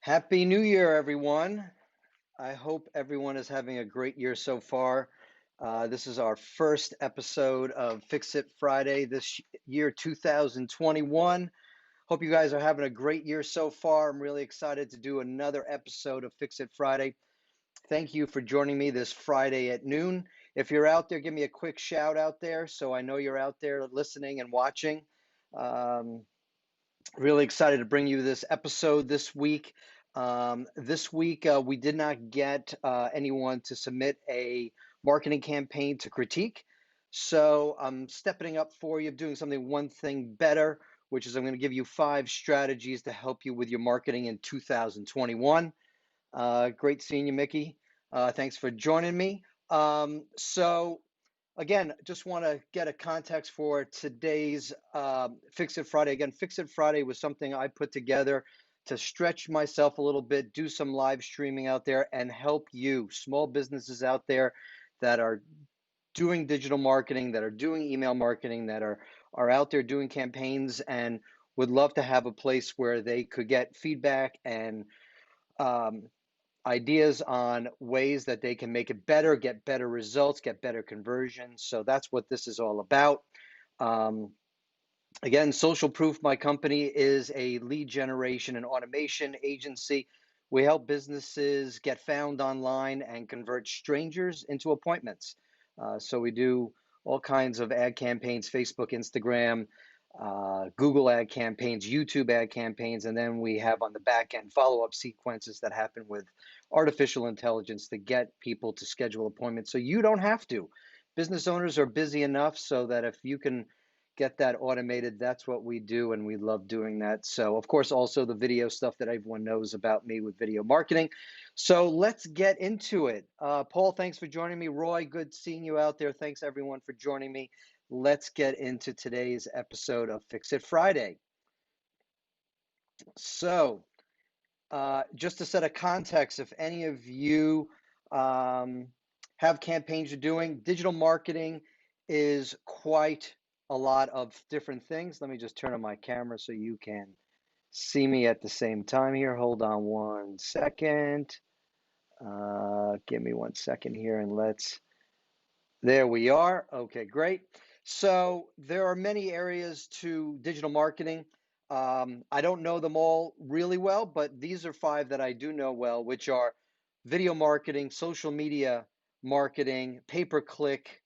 Happy New Year, everyone. I hope everyone is having a great year so far. This is our first episode of Fix It Friday this year, 2021. Hope you guys are having a great year so far. I'm really excited to do another episode of Fix It Friday. Thank you for joining me this Friday at noon. If you're out there, give me a quick shout out there so I know you're out there listening and watching. Um, Really excited to bring you this episode this week. This week, we did not get anyone to submit a marketing campaign to critique. So I'm stepping up for you, doing something one thing better, which is I'm going to give you 5 strategies to help you with your marketing in 2021. Great seeing you, Mickey. Thanks for joining me. Again, just want to get a context for today's Fix It Friday. Again, Fix It Friday was something I put together to stretch myself a little bit, do some live streaming out there, and help you, small businesses out there that are doing digital marketing, that are doing email marketing, that are out there doing campaigns, and would love to have a place where they could get feedback and um, ideas on ways that they can make it better, get better results, get better conversions. So that's what this is all about. Um, Again, Social Proof, my company, is a lead generation and automation agency. We help businesses get found online and convert strangers into appointments. So we do all kinds of ad campaigns, Facebook, Instagram, Google ad campaigns, YouTube ad campaigns, and then we have on the back end follow-up sequences that happen with artificial intelligence to get people to schedule appointments so you don't have to. Business owners are busy enough so that if you can get that automated, that's what we do, and we love doing that. So, of course, also the video stuff that everyone knows about me with video marketing. So let's get into it. Paul, thanks for joining me. Roy, good seeing you out there. Thanks everyone for joining me. Let's get into today's episode of Fix It Friday. So, just to set a context, if any of you um, have campaigns you're doing, digital marketing is quite a lot of different things. Let me just turn on my camera so you can see me at the same time here. Hold on one second. Give me one second here and there we are. Okay, great. So there are many areas to digital marketing. I don't know them all really well, but these are 5 that I do know well, which are video marketing, social media marketing, pay-per-click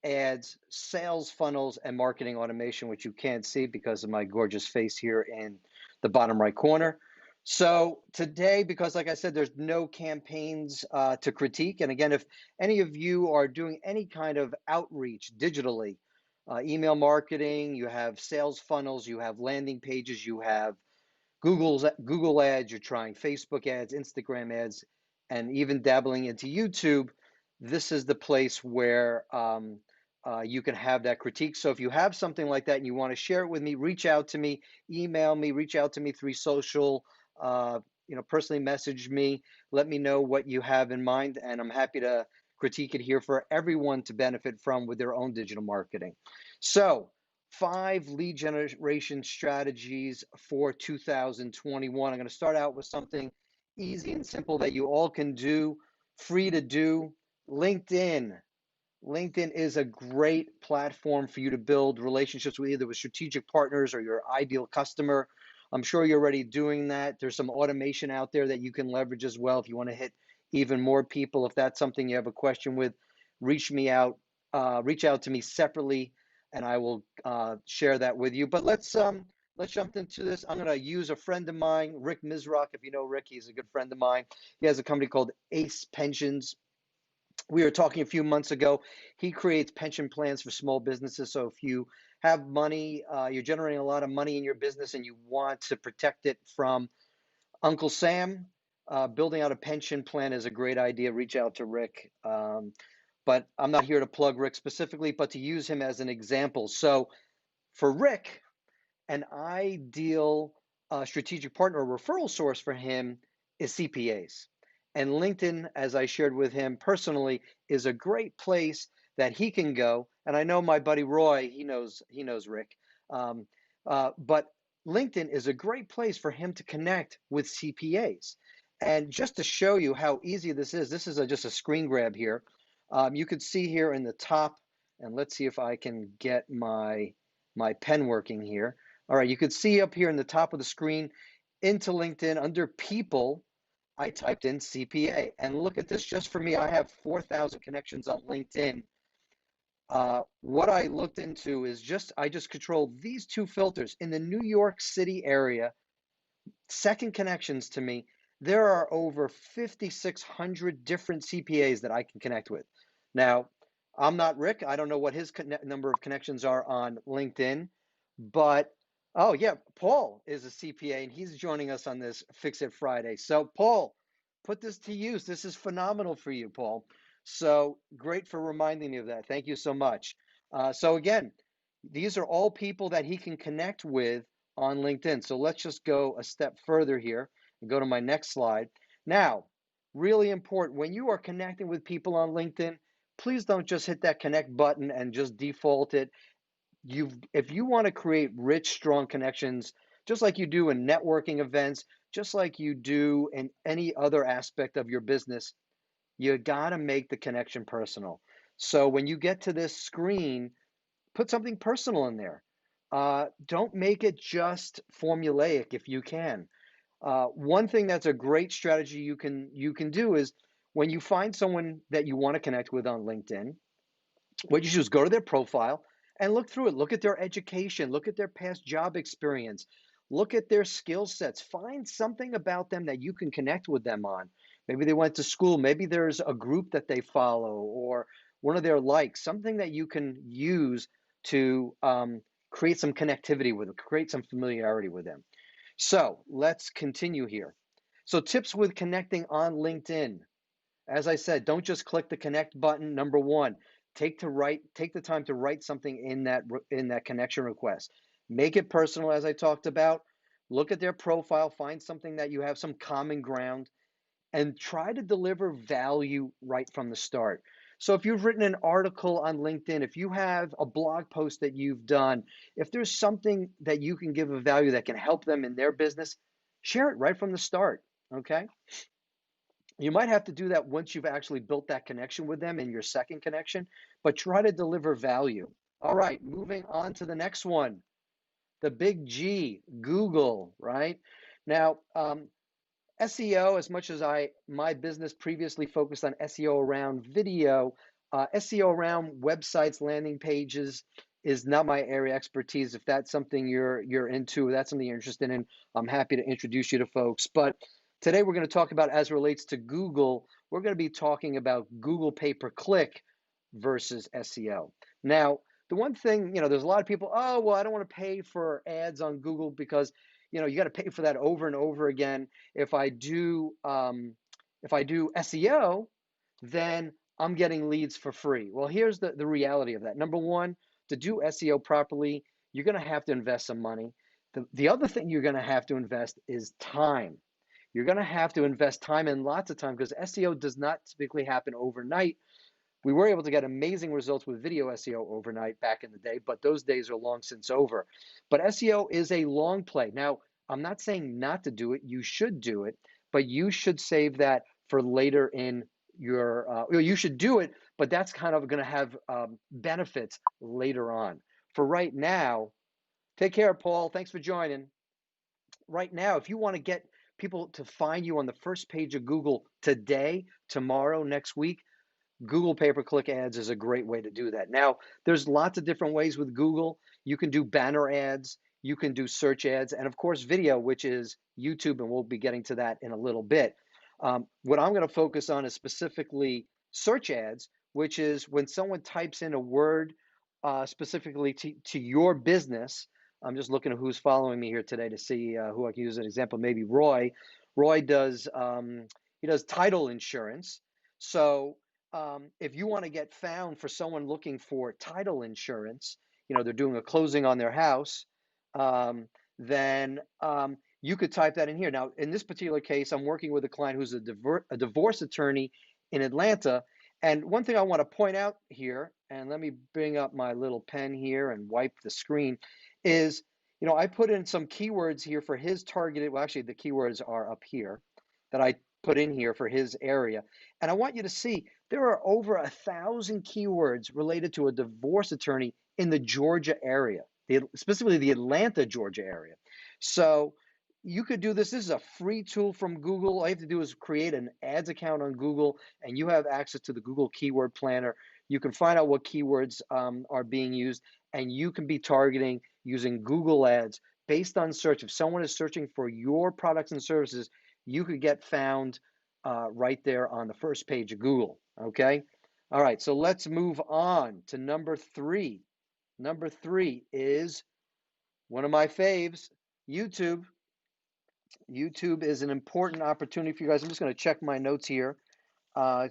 ads, sales funnels, and marketing automation, which you can't see because of my gorgeous face here in the bottom right corner. So today, because like I said, there's no campaigns to critique. And again, if any of you are doing any kind of outreach digitally, email marketing, you have sales funnels, you have landing pages, you have Google ads, you're trying Facebook ads, Instagram ads, and even dabbling into YouTube, this is the place where you can have that critique. So if you have something like that and you want to share it with me, reach out to me, email me, reach out to me through social, personally message me, let me know what you have in mind, and I'm happy to critique it here for everyone to benefit from with their own digital marketing. So 5 lead generation strategies for 2021. I'm going to start out with something easy and simple that you all can do, free to do. LinkedIn. LinkedIn is a great platform for you to build relationships with either with strategic partners or your ideal customer. I'm sure you're already doing that. There's some automation out there that you can leverage as well if you want to hit even more people. If that's something you have a question with, reach me out, reach out to me separately, and I will share that with you. But let's jump into this. I'm going to use a friend of mine, Rick Mizrock. If you know Rick, he's a good friend of mine. He has a company called Ace Pensions. We were talking a few months ago. He creates pension plans for small businesses. So if you have money, you're generating a lot of money in your business and you want to protect it from Uncle Sam, building out a pension plan is a great idea. Reach out to Rick. But I'm not here to plug Rick specifically, but to use him as an example. So for Rick, an ideal strategic partner or referral source for him is CPAs. And LinkedIn, as I shared with him personally, is a great place that he can go. And I know my buddy Roy, he knows Rick. But LinkedIn is a great place for him to connect with CPAs. And just to show you how easy this is just a screen grab here. You could see here in the top, and let's see if I can get my pen working here. All right, you could see up here in the top of the screen into LinkedIn under people, I typed in CPA. And look at this, just for me, I have 4,000 connections on LinkedIn. What I looked into is I just controlled these two filters in the New York City area. Second connections to me, there are over 5,600 different CPAs that I can connect with. Now, I'm not Rick. I don't know what his number of connections are on LinkedIn, but oh yeah, Paul is a CPA and he's joining us on this Fix It Friday. So Paul, put this to use. This is phenomenal for you, Paul. So great for reminding me of that. Thank you so much. So again, these are all people that he can connect with on LinkedIn. So let's just go a step further here and go to my next slide. Now, really important, when you are connecting with people on LinkedIn, please don't just hit that connect button and just default it. If you want to create rich, strong connections, just like you do in networking events, just like you do in any other aspect of your business, you got to make the connection personal. So when you get to this screen, put something personal in there. Don't make it just formulaic if you can. One thing that's a great strategy you can do is when you find someone that you want to connect with on LinkedIn, what you do is go to their profile and look through it. Look at their education, look at their past job experience, look at their skill sets. Find something about them that you can connect with them on. Maybe they went to school, maybe there's a group that they follow, or one of their likes, something that you can use to create some connectivity with them, create some familiarity with them. So let's continue here. So, tips with connecting on LinkedIn. As I said, don't just click the connect button. Number one, take the time to write something in that connection request. Make it personal, as I talked about. Look at their profile, find something that you have some common ground, and try to deliver value right from the start. So if you've written an article on LinkedIn, if you have a blog post that you've done, if there's something that you can give a value that can help them in their business, share it right from the start. Okay. You might have to do that once you've actually built that connection with them in your second connection, but try to deliver value. All right, moving on to the next one, the big G, Google, right? Now, SEO, as much as my business previously focused on SEO around video, SEO around websites, landing pages is not my area of expertise. If that's something you're into, that's something you're interested in, I'm happy to introduce you to folks. But today we're going to talk about, as relates to Google, we're going to be talking about Google pay-per-click versus SEO. Now, the one thing, there's a lot of people, oh, well, I don't want to pay for ads on Google because, you got to pay for that over and over again. If I do SEO, then I'm getting leads for free. Well, here's the reality of that. Number one, to do SEO properly, you're going to have to invest some money. The other thing you're going to have to invest is time. You're going to have to invest time, and lots of time, because SEO does not typically happen overnight. We were able to get amazing results with video SEO overnight back in the day, but those days are long since over. But SEO is a long play. Now, I'm not saying not to do it. You should do it, but you should save that for later in you should do it, but that's kind of going to have benefits later on. For right now, take care, Paul. Thanks for joining. Right now, if you want to get people to find you on the first page of Google today, tomorrow, next week, Google pay-per-click ads is a great way to do that. Now, there's lots of different ways with Google. You can do banner ads, you can do search ads, and of course, video, which is YouTube, and we'll be getting to that in a little bit. What I'm going to focus on is specifically search ads, which is when someone types in a word specifically to your business. I'm just looking at who's following me here today to see who I can use as an example. Maybe Roy. Roy does he does title insurance. So if you want to get found for someone looking for title insurance, they're doing a closing on their house, then you could type that in here. Now, in this particular case, I'm working with a client who's a divorce attorney in Atlanta. And one thing I want to point out here, and let me bring up my little pen here and wipe the screen, is I put in some keywords here for his targeted, well, actually, the keywords are up here that I put in here for his area. And I want you to see there are over 1,000 keywords related to a divorce attorney in the Georgia area, specifically the Atlanta, Georgia area. So you could do this. This is a free tool from Google. All you have to do is create an ads account on Google, and you have access to the Google Keyword Planner. You can find out what keywords are being used, and you can be targeting using Google Ads based on search. If someone is searching for your products and services, you could get found right there on the first page of Google. Okay. All right. So let's move on to number 3. Number 3 is one of my faves, YouTube. YouTube is an important opportunity for you guys. I'm just going to check my notes here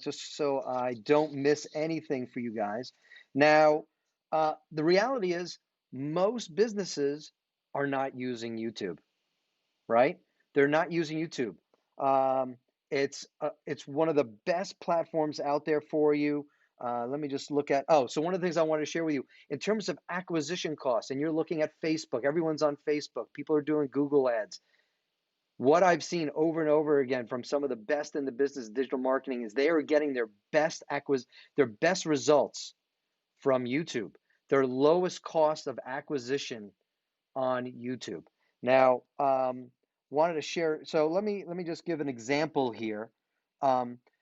just so I don't miss anything for you guys. Now, the reality is most businesses are not using YouTube, right? They're not using YouTube. It's one of the best platforms out there for you. Let me just look at, so one of the things I wanted to share with you in terms of acquisition costs, and you're looking at Facebook, everyone's on Facebook, people are doing Google ads. What I've seen over and over again from some of the best in the business of digital marketing is they are getting their best results from YouTube, their lowest cost of acquisition on YouTube. Now, wanted to share. So let me just give an example here.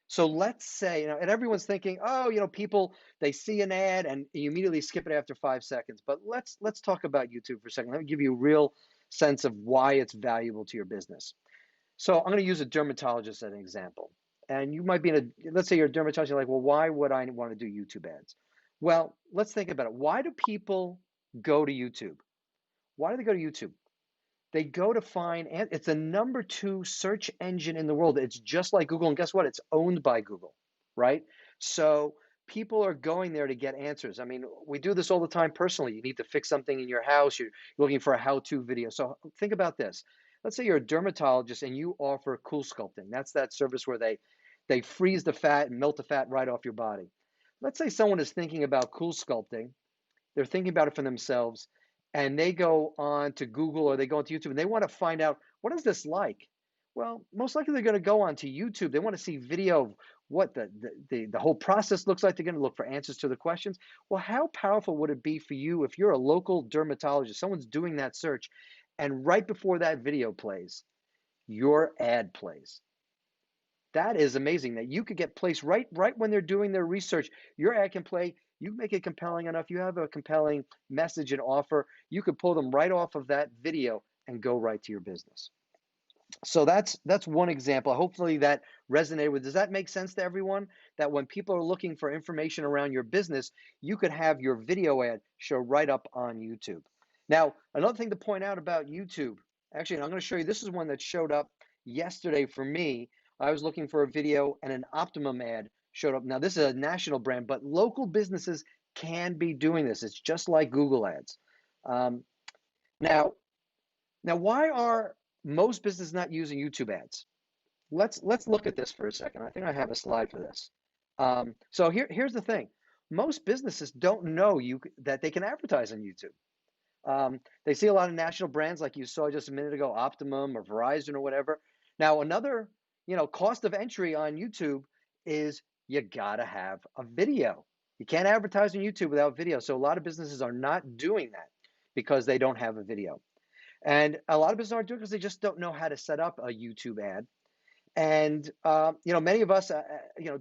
So let's say, and everyone's thinking, oh, people they see an ad and you immediately skip it after 5 seconds. But let's talk about YouTube for a second. Let me give you a real sense of why it's valuable to your business. So I'm going to use a dermatologist as an example. And you might be let's say you're a dermatologist, you're like, well, why would I want to do YouTube ads? Well, let's think about it. Why do people go to YouTube? Why do they go to YouTube? They go to find, and it's the number 2 search engine in the world. It's just like Google. And guess what? It's owned by Google, right? So people are going there to get answers. I mean, we do this all the time personally. You need to fix something in your house. You're looking for a how-to video. So think about this. Let's say you're a dermatologist and you offer CoolSculpting. That's that service where they freeze the fat and melt the fat right off your body. Let's say someone is thinking about CoolSculpting. They're thinking about it for themselves, and they go on to Google or they go onto YouTube and they want to find out, what is this like? Well, most likely they're going to go onto YouTube. They want to see video of what the whole process looks like. They're going to look for answers to the questions. Well, how powerful would it be for you if you're a local dermatologist, someone's doing that search, and right before that video plays, your ad plays? That is amazing that you could get placed right when they're doing their research. Your ad can play. You make it compelling enough. You have a compelling message and offer. You could pull them right off of that video and go right to your business. So that's one example. Hopefully that resonated with. Does that make sense to everyone? That when people are looking for information around your business, you could have your video ad show right up on YouTube. Now, another thing to point out about YouTube, actually, and I'm going to show you, this is one that showed up yesterday for me. I was looking for a video and an Optimum ad showed up. Now, this is a national brand, but local businesses can be doing this. It's just like Google Ads. Um, now, why are most businesses not using YouTube ads? Let's look at this for a second. I think I have a slide for this. So here's the thing. Most businesses don't know that they can advertise on YouTube. They see a lot of national brands like you saw just a minute ago, Optimum or Verizon or whatever. Now, another, cost of entry on YouTube is you gotta have a video. You can't advertise on YouTube without video. So a lot of businesses are not doing that because they don't have a video. And a lot of businesses aren't doing it because they just don't know how to set up a YouTube ad. And many of us,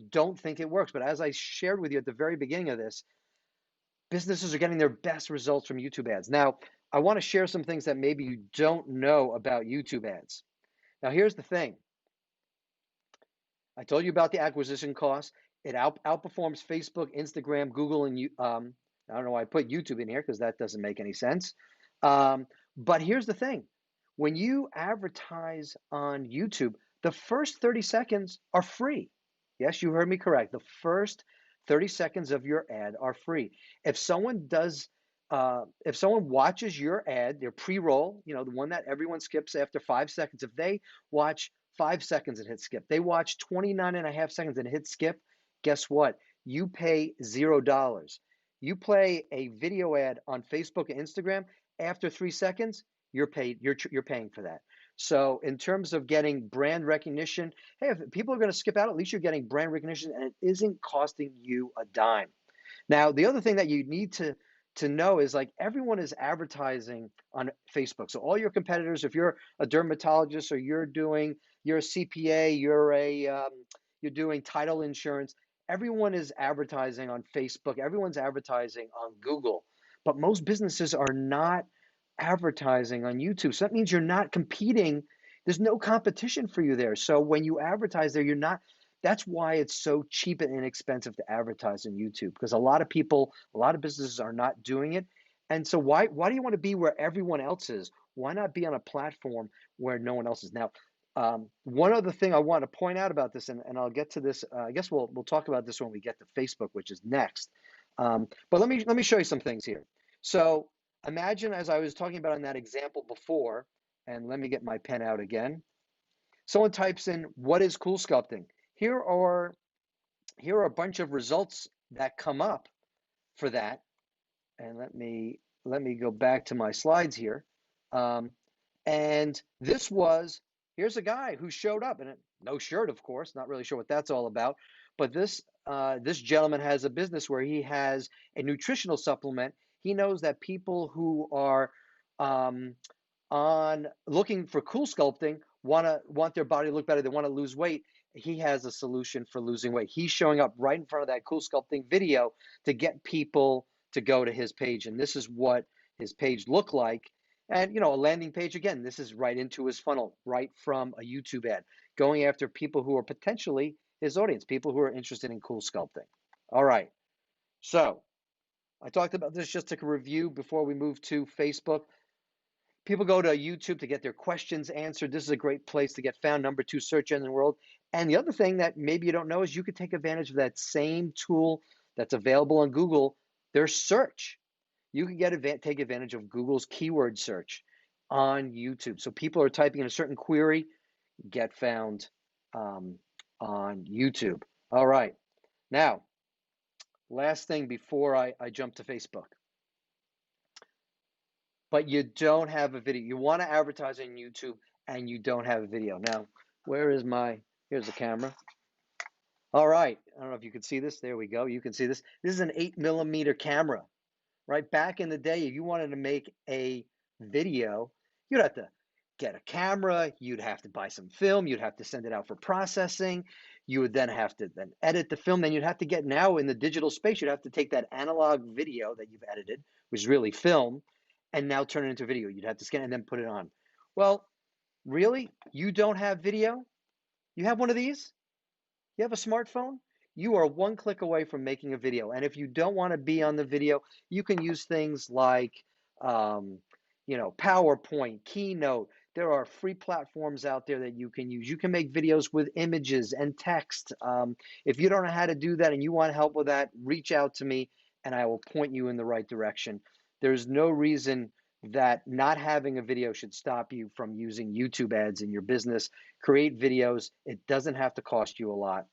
don't think it works. But as I shared with you at the very beginning of this, businesses are getting their best results from YouTube ads. Now, I want to share some things that maybe you don't know about YouTube ads. Now, here's the thing. I told you about the acquisition costs. It outperforms Facebook, Instagram, Google, and I don't know why I put YouTube in here because that doesn't make any sense. But here's the thing. When you advertise on YouTube, the first 30 seconds are free. Yes, you heard me correct. The first 30 seconds of your ad are free. If someone watches your ad, their pre-roll, the one that everyone skips after 5 seconds, if they watch 5 seconds and hit skip, they watch 29 and a half seconds and hit skip, guess what? You pay $0. You play a video ad on Facebook and Instagram, after 3 seconds, you're paid, you're paying for that. So in terms of getting brand recognition, hey, if people are going to skip out, at least you're getting brand recognition and it isn't costing you a dime. Now, the other thing that you need to know is like everyone is advertising on Facebook. So all your competitors, if you're a dermatologist or you're a CPA, you're doing title insurance, everyone is advertising on Facebook. Everyone's advertising on Google, but most businesses are not advertising on YouTube. So that means you're not competing. There's no competition for you there. So when you advertise there, you're not. That's why it's so cheap and inexpensive to advertise on YouTube because a lot of people, a lot of businesses are not doing it. And so why do you want to be where everyone else is? Why not be on a platform where no one else is? Now, one other thing I want to point out about this, and I'll get to this. I guess we'll talk about this when we get to Facebook, which is next. But let me show you some things here. So imagine, as I was talking about in that example before, and let me get my pen out again. Someone types in, what is cool sculpting? Here are a bunch of results that come up for that. And let me go back to my slides here. And here's a guy who showed up and no shirt, of course, not really sure what that's all about. But this gentleman has a business where he has a nutritional supplement. He knows that people who are on looking for cool sculpting want their body to look better. They want to lose weight. He has a solution for losing weight. He's showing up right in front of that cool sculpting video to get people to go to his page. And this is what his page looked like. And, a landing page, again, this is right into his funnel, right from a YouTube ad, going after people who are potentially his audience, people who are interested in cool sculpting. All right. So I talked about this just to review before we move to Facebook. People go to YouTube to get their questions answered. This is a great place to get found, number 2 search engine in the world. And the other thing that maybe you don't know is you could take advantage of that same tool that's available on Google, their search. You can take advantage of Google's keyword search on YouTube. So people are typing in a certain query, get found on YouTube. All right. Now, last thing before I jump to Facebook. But you don't have a video. You want to advertise on YouTube and you don't have a video. Now, here's the camera. All right. I don't know if you can see this. There we go. You can see this. This is an 8mm camera, right? Back in the day, if you wanted to make a video, you'd have to get a camera. You'd have to buy some film. You'd have to send it out for processing. You would then have to edit the film. Then you'd have to get, now in the digital space, you'd have to take that analog video that you've edited, which is really film, and now turn it into video. You'd have to scan it and then put it on. Well, really? You don't have video? You have one of these? You have a smartphone? You are one click away from making a video. And if you don't want to be on the video, you can use things like, PowerPoint, Keynote. There are free platforms out there that you can use. You can make videos with images and text. If you don't know how to do that and you want help with that, reach out to me and I will point you in the right direction. There's no reason that not having a video should stop you from using YouTube ads in your business. Create videos. It doesn't have to cost you a lot.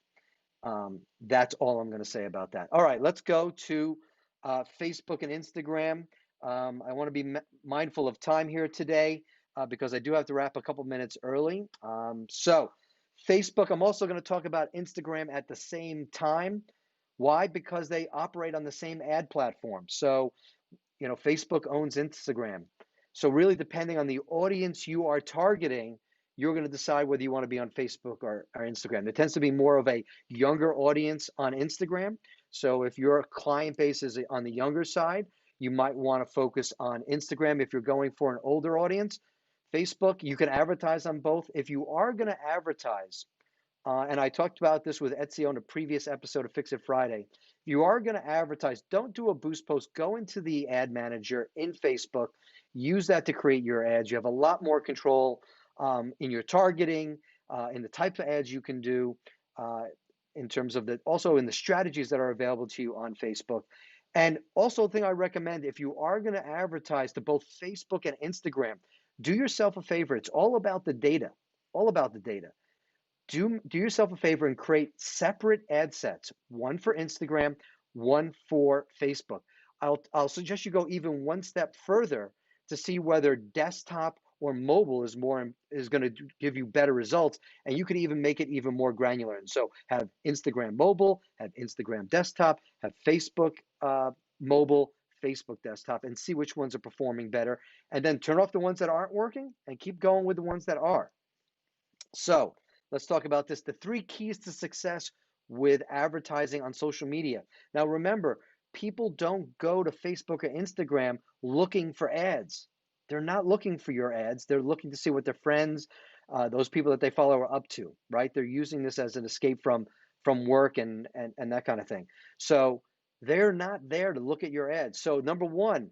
That's all I'm going to say about that. All right, let's go to Facebook and Instagram. I want to be mindful of time here today because I do have to wrap a couple minutes early. So Facebook, I'm also going to talk about Instagram at the same time. Why? Because they operate on the same ad platform. So, Facebook owns Instagram. So really, depending on the audience you are targeting, you're going to decide whether you want to be on Facebook or Instagram. There tends to be more of a younger audience on Instagram. So if your client base is on the younger side, you might want to focus on Instagram. If you're going for an older audience, Facebook, you can advertise on both. If you are going to advertise, and I talked about this with Etsy on a previous episode of Fix It Friday. If you are going to advertise, don't do a boost post. Go into the ad manager in Facebook. Use that to create your ads. You have a lot more control in your targeting, in the type of ads you can do, in terms of also in the strategies that are available to you on Facebook. And also, the thing I recommend, if you are going to advertise to both Facebook and Instagram, do yourself a favor. It's all about the data. All about the data. Do yourself a favor and create separate ad sets, one for Instagram, one for Facebook. I'll suggest you go even one step further to see whether desktop or mobile is going to give you better results, and you could even make it even more granular. And so have Instagram mobile, have Instagram desktop, have Facebook mobile, Facebook desktop, and see which ones are performing better, and then turn off the ones that aren't working and keep going with the ones that are. So let's talk about this, the 3 keys to success with advertising on social media. Now remember, people don't go to Facebook or Instagram looking for ads. They're not looking for your ads. They're looking to see what their friends, those people that they follow, are up to, right? They're using this as an escape from work and that kind of thing. So they're not there to look at your ads. So number one,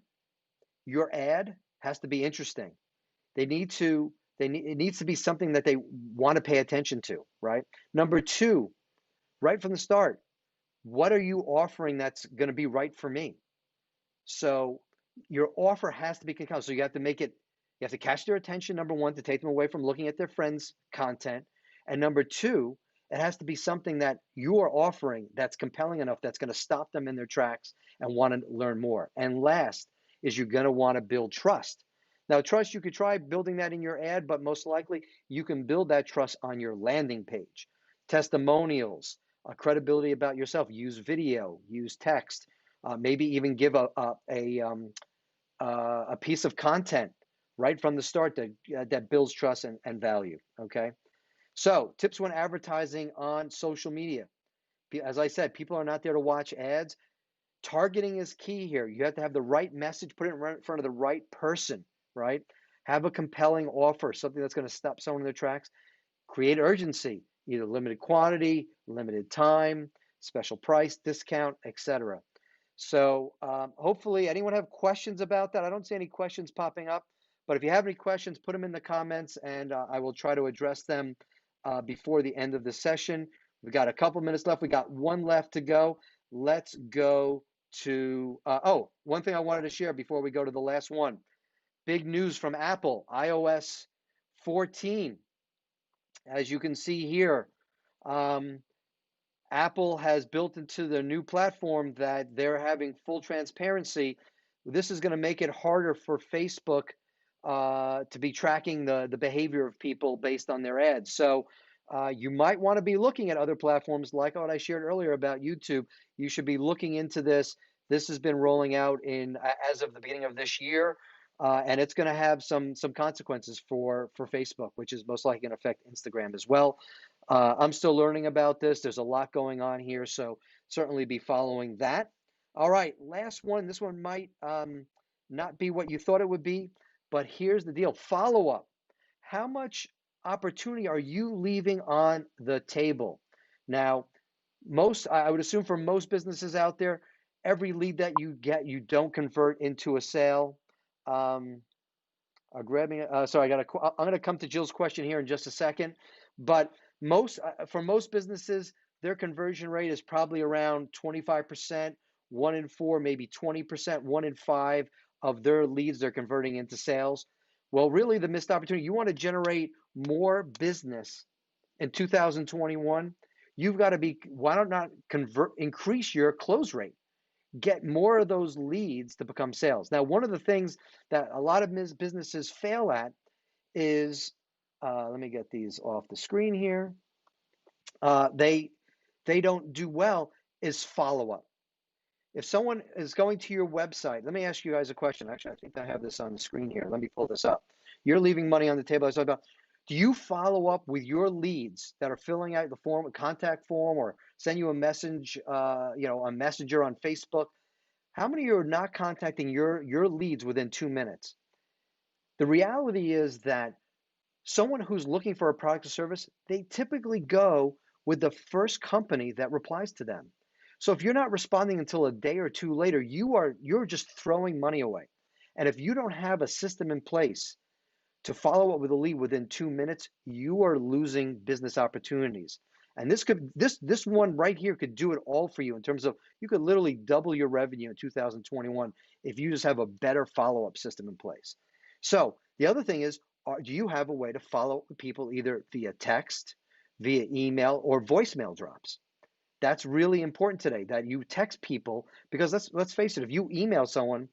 your ad has to be interesting. They need to it needs to be something that they want to pay attention to, right? Number two, right from the start, what are you offering that's going to be right for me? So your offer has to be compelling. So you have to make it, you have to catch their attention, number one, to take them away from looking at their friends' content. And number two, it has to be something that you are offering that's compelling enough that's going to stop them in their tracks and want to learn more. And last is you're going to want to build trust. Now, trust, you could try building that in your ad, but most likely you can build that trust on your landing page. Testimonials, credibility about yourself, use video, use text, maybe even give a piece of content right from the start that builds trust and value. Okay. So tips when advertising on social media. As I said, people are not there to watch ads. Targeting is key here. You have to have the right message, put it in front of the right person, right? Have a compelling offer, something that's going to stop someone in their tracks. Create urgency, either limited quantity, limited time, special price, discount, etc. So hopefully, anyone have questions about that? I don't see any questions popping up, but if you have any questions, put them in the comments, and I will try to address them before the end of the session. We've got a couple minutes left. We got one left to go. Let's go to, one thing I wanted to share before we go to the last one. Big news from Apple, iOS 14. As you can see here, Apple has built into the new platform that they're having full transparency. This is going to make it harder for Facebook to be tracking the behavior of people based on their ads. So you might want to be looking at other platforms like what I shared earlier about YouTube. You should be looking into this. This has been rolling out as of the beginning of this year, and it's going to have some consequences for Facebook, which is most likely going to affect Instagram as well. I'm still learning about this. There's a lot going on here, so certainly be following that. All right, last one. This one might not be what you thought it would be, but here's the deal. Follow up. How much opportunity are you leaving on the table? Now, I would assume for most businesses out there, every lead that you get, you don't convert into a sale. I'm going to come to Jill's question here in just a second, but for most businesses, their conversion rate is probably around 25%, 1 in 4, maybe 20%, 1 in 5 of their leads they're converting into sales. Well, really the missed opportunity, you want to generate more business in 2021, you've got to why not increase your close rate? Get more of those leads to become sales. Now, one of the things that a lot of businesses fail at is, let me get these off the screen here. They don't do well is follow up. If someone is going to your website, let me ask you guys a question. Actually, I think I have this on the screen here. Let me pull this up. You're leaving money on the table. I was talking about. Do you follow up with your leads that are filling out the form, a contact form, or send you a message, a messenger on Facebook? How many are not contacting your leads within 2 minutes? The reality is that someone who's looking for a product or service, they typically go with the first company that replies to them. So if you're not responding until a day or two later, you're just throwing money away. And if you don't have a system in place to follow up with a lead within 2 minutes, you are losing business opportunities. And this one right here could do it all for you in terms of you could literally double your revenue in 2021 if you just have a better follow-up system in place. So the other thing is, do you have a way to follow up with people either via text, via email, or voicemail drops? That's really important today that you text people, because let's face it, if you email someone,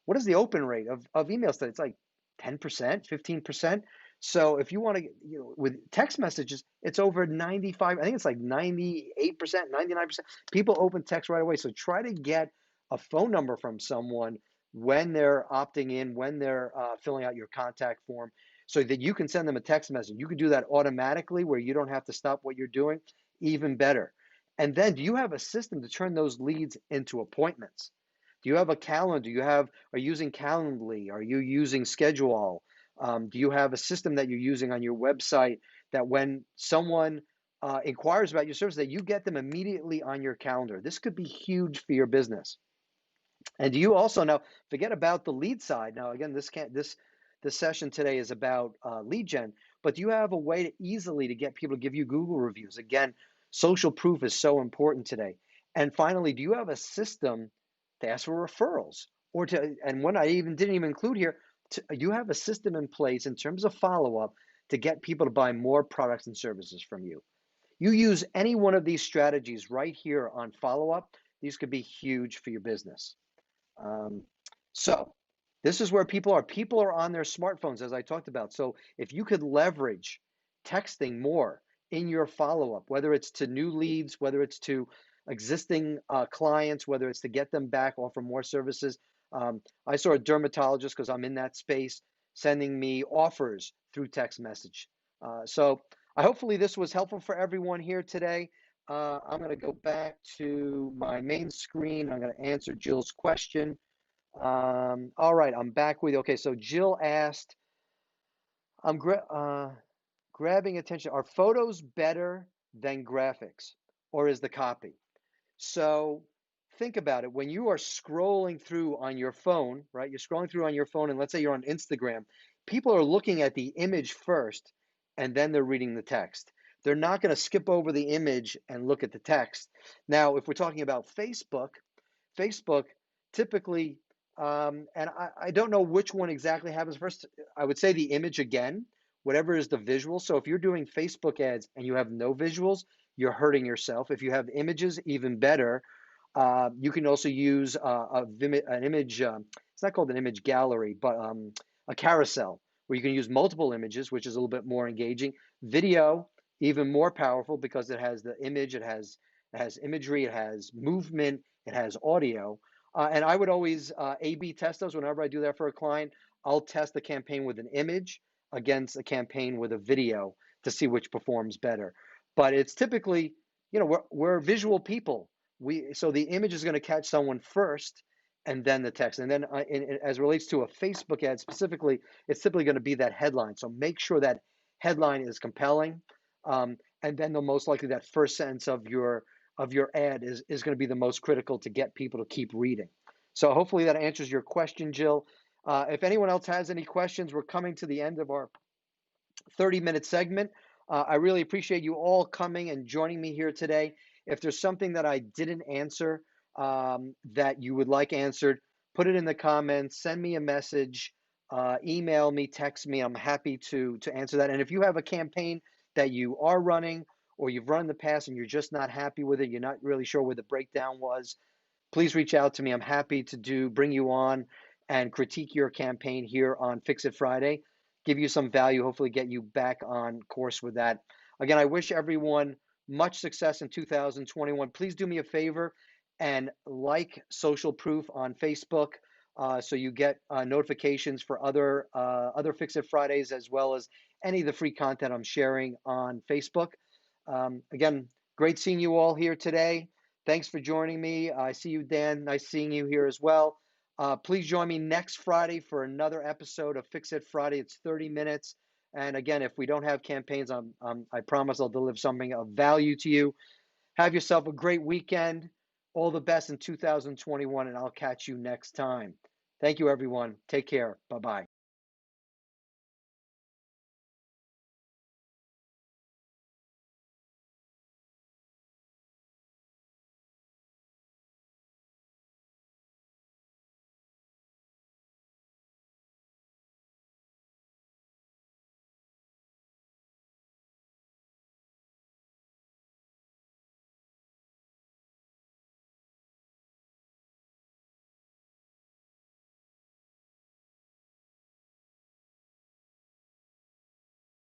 what is the open rate of emails today? It's like 10%, 15%. So if you want to, with text messages, it's over 95. I think it's like 98%, 99%. People open text right away. So try to get a phone number from someone when they're opting in, when they're filling out your contact form, so that you can send them a text message. You can do that automatically where you don't have to stop what you're doing, even better. And then, do you have a system to turn those leads into appointments? Do you have a calendar? Are you using Calendly? Are you using Schedule? Do you have a system that you're using on your website that when someone inquires about your service, that you get them immediately on your calendar? This could be huge for your business. And do you also now forget about the lead side? Now, again, this session today is about lead gen, but do you have a way to easily to get people to give you Google reviews? Again, social proof is so important today. And finally, do you have a system to ask for referrals or to, and one I even didn't even include here, you have a system in place in terms of follow up to get people to buy more products and services from you. You use any one of these strategies right here on follow up. These could be huge for your business. Um, so this is where people are. People are on their smartphones, as I talked about. So if you could leverage texting more in your follow-up, whether it's to new leads, whether it's to existing clients, whether it's to get them back, offer more services. I saw a dermatologist, because I'm in that space, sending me offers through text message. So hopefully this was helpful for everyone here today. I'm going to go back to my main screen. I'm going to answer Jill's question. All right, I'm back with you. Okay, so Jill asked, I'm grabbing attention. Are photos better than graphics, or is the copy? So think about it. When you are scrolling through on your phone, right? You're scrolling through on your phone, and let's say you're on Instagram, people are looking at the image first, and then they're reading the text. They're not going to skip over the image and look at the text. Now, if we're talking about Facebook typically, and I don't know which one exactly happens first. I would say the image again, whatever is the visual. So if you're doing Facebook ads and you have no visuals, you're hurting yourself. If you have images, even better. You can also use an image, it's not called an image gallery, but a carousel where you can use multiple images, which is a little bit more engaging. Video, even more powerful because it has the image, it has imagery, it has movement, it has audio. And I would always A/B test those whenever I do that for a client. I'll test the campaign with an image against a campaign with a video to see which performs better. But it's typically, we're visual people. So the image is going to catch someone first, and then the text, and then as it relates to a Facebook ad specifically, it's typically going to be that headline. So make sure that headline is compelling, and then the most likely that first sentence of your ad is going to be the most critical to get people to keep reading. So hopefully that answers your question, Jill. If anyone else has any questions, we're coming to the end of our 30-minute segment. I really appreciate you all coming and joining me here today. If there's something that I didn't answer that you would like answered, put it in the comments, send me a message, email me, text me. I'm happy to answer that. And if you have a campaign that you are running or you've run in the past and you're just not happy with it, you're not really sure where the breakdown was, please reach out to me. I'm happy to bring you on and critique your campaign here on Fix It Friday, give you some value, hopefully get you back on course with that. Again, I wish everyone much success in 2021. Please do me a favor and like Social Proof on Facebook so you get notifications for other Fix It Fridays, as well as any of the free content I'm sharing on Facebook. Again, great seeing you all here today. Thanks for joining me. I see you, Dan. Nice seeing you here as well. Please join me next Friday for another episode of Fix It Friday. It's 30 minutes. And again, if we don't have campaigns, I promise I'll deliver something of value to you. Have yourself a great weekend. All the best in 2021, and I'll catch you next time. Thank you, everyone. Take care. Bye-bye.